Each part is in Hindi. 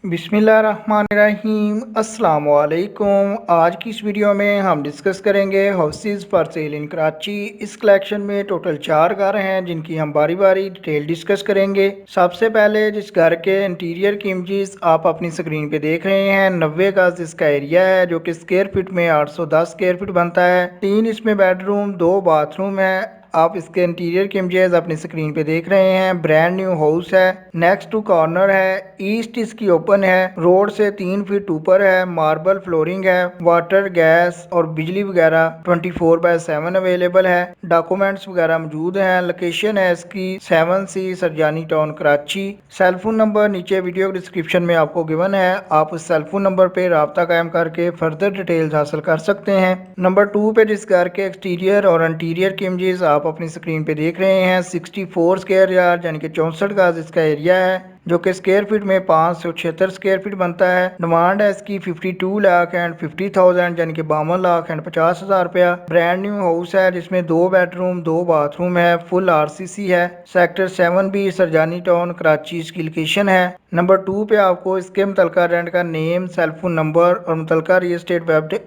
बिस्मिल्लाहिर्रहमानिर्रहीम अस्सलाम वालेकुम। आज की इस वीडियो में हम डिस्कस करेंगे हाउसेस फॉर सेल इन कराची। इस कलेक्शन में टोटल 4 घर हैं जिनकी हम बारी बारी डिटेल डिस्कस करेंगे। सबसे पहले जिस घर के इंटीरियर की इमेजेस आप अपनी स्क्रीन पे देख रहे हैं, 90 गज इसका एरिया है जो कि स्क्वायर फीट में 810 स्क्वायर फीट बनता है। 3 इसमें बेडरूम, 2 बाथरूम है। आप इसके इंटीरियर की इमेजेस अपनी स्क्रीन पे देख रहे हैं। ब्रांड न्यू हाउस है, नेक्स्ट टू कॉर्नर है, ईस्ट इसकी ओपन है, रोड से 3 फीट ऊपर है, मार्बल फ्लोरिंग है, वाटर गैस और बिजली वगैरह 24/7 अवेलेबल है। डॉक्यूमेंट्स वगैरह मौजूद हैं। लोकेशन है इसकी 7C Sarjani town Karachi. Cellphone number नीचे वीडियो डिस्क्रिप्शन में आपको गिवन है, आप उस सेलफोन नंबर पे रब्ता कायम करके फर्दर डिटेल्स हासिल कर सकते हैं। नंबर 2 पे जिस घर के एक्सटीरियर और इंटीरियर की इमेजेस आप अपनी स्क्रीन पे देख रहे हैं, 64 स्क्वायर यार्ड यानी कि 64 गज इसका एरिया है जो कि स्क्वायर फीट में 576 स्क्वायर फीट बनता है। डिमांड है इसकी 52,50,000 यानी कि 52,50,000 रुपया। ब्रांड न्यू हाउस है जिसमें 2 बेडरूम, 2 बाथरूम है, फुल RCC है। Sector 7B Sarjani town Karachi इसकी लोकेशन है। नंबर 2 पे आपको इसके मुतलका रेंट का नेम, सेलफोन नंबर और मुतलका रियल एस्टेट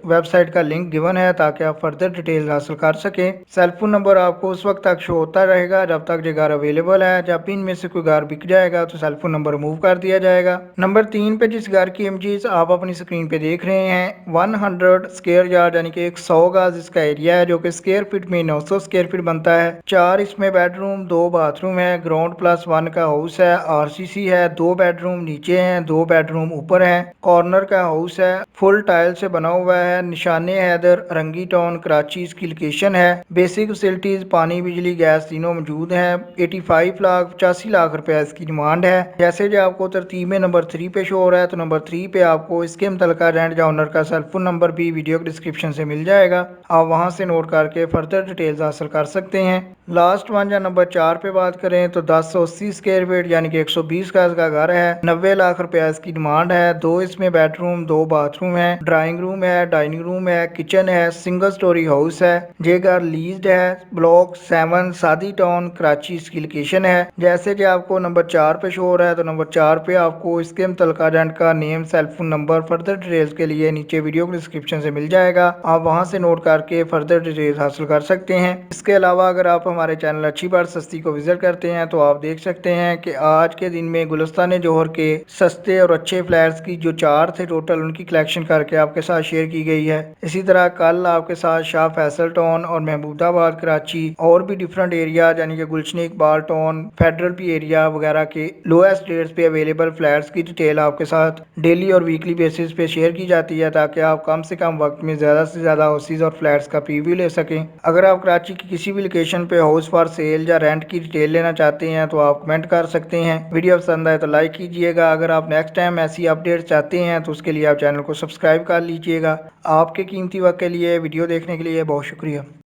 वेबसाइट का लिंक गिवन है ताकि आप फर्दर डिटेल हासिल कर सकें। सेलफोन नंबर आपको उस वक्त तक शो होता रहेगा जब तक ये घर अवेलेबल है। जब इनमें से कोई घर बिक जाएगा तो सेलफोन नंबर रिमूव कर दिया जाएगा। नंबर 3 पे जिस घर की इमेजेस आप अपनी स्क्रीन पे देख रहे हैं, 100 स्क्वायर यार्ड यानी कि 100 गज इसका एरिया है जो कि स्क्वायर फीट में 900 स्क्वायर फीट बनता है। 4 इसमें बेडरूम, 2 बाथरूम है, ग्राउंड +1 का हाउस है, RCC है, 2 बेडरूम नीचे हैं, 2 बेडरूम ऊपर हैं, कॉर्नर का हाउस है, फुल टाइल से बना हुआ है। निशाने हैदर, रंगी टाउन कराची इसकी लोकेशन है। बेसिक फैसिलिटीज पानी, बिजली, गैस तीनों मौजूद हैं। 85 लाख 85 लाख रुपया इसकी डिमांड है। जैसे जो आपको तरतीब में नंबर 3 पे शो हो रहा है, तो नंबर 3 पे आपको इसके मुतलका रेंट या ओनर का सेलफोन नंबर भी वीडियो डिस्क्रिप्शन से मिल जाएगा, आप वहां से नोट करके फर्दर डिटेल्स हासिल कर सकते हैं। लास्ट वन या नंबर 4 पे बात करें तो 1080 स्क्वायर फीट यानी कि 120 गज का घर है, 90 लाख रुपया इसकी डिमांड है। 2 इसमें बेडरूम, 2 बाथरूम है, ड्राइंग रूम है, डाइनिंग रूम है, किचन है, सिंगल स्टोरी हाउस है। ये घर लीज्ड है, ब्लॉक 7 सादी टाउन कराची इसकी लोकेशन है। जैसे कि आपको नंबर 4 पे शो हो रहा है, तो नंबर 4 पे आपको इसके मुतलका रेंट का name, cellphone number further details के लिए नीचे वीडियो डिस्क्रिप्शन से मिल जाएगा, आप वहां से नोट करके फर्दर डिटेल्स हासिल कर सकते हैं। इसके अलावा अगर आप हमारे चैनल अच्छी बात सस्ती को विजिट करते हैं तो आप देख सकते हैं कि आज के दिन में गुलिस्तान जौहर के सस्ते और अच्छे फ्लैट्स की जो 4 थे टोटल, उनकी कलेक्शन करके आपके साथ शेयर की गई है। इसी तरह कल आपके साथ शाह फैसल टाउन और महमूदाबाद कराची और भी डिफरेंट एरिया यानी कि Gulshan Iqbal town, federal B area वगैरह के लोएस्ट रेट्स पे अवेलेबल फ्लैट्स की डिटेल आपके साथ डेली और वीकली बेसिस पे शेयर की जाती है ताकि आप कम से कम वक्त में ज़्यादा से ज़्यादा हाउसेज और फ्लैट्स का प्रीव्यू ले सकें। अगर आप कराची की किसी भी लोकेशन पे हाउस फॉर सेल या रेंट की डिटेल लेना चाहते हैं तो आप कमेंट कर सकते हैं। वीडियो पसंद आए तो लाइक कीजिएगा। अगर आप नेक्स्ट टाइम ऐसी अपडेट चाहते हैं तो उसके लिए आप चैनल को सब्सक्राइब कर लीजिएगा। आपके कीमती वक्त के लिए वीडियो देखने के लिए बहुत शुक्रिया।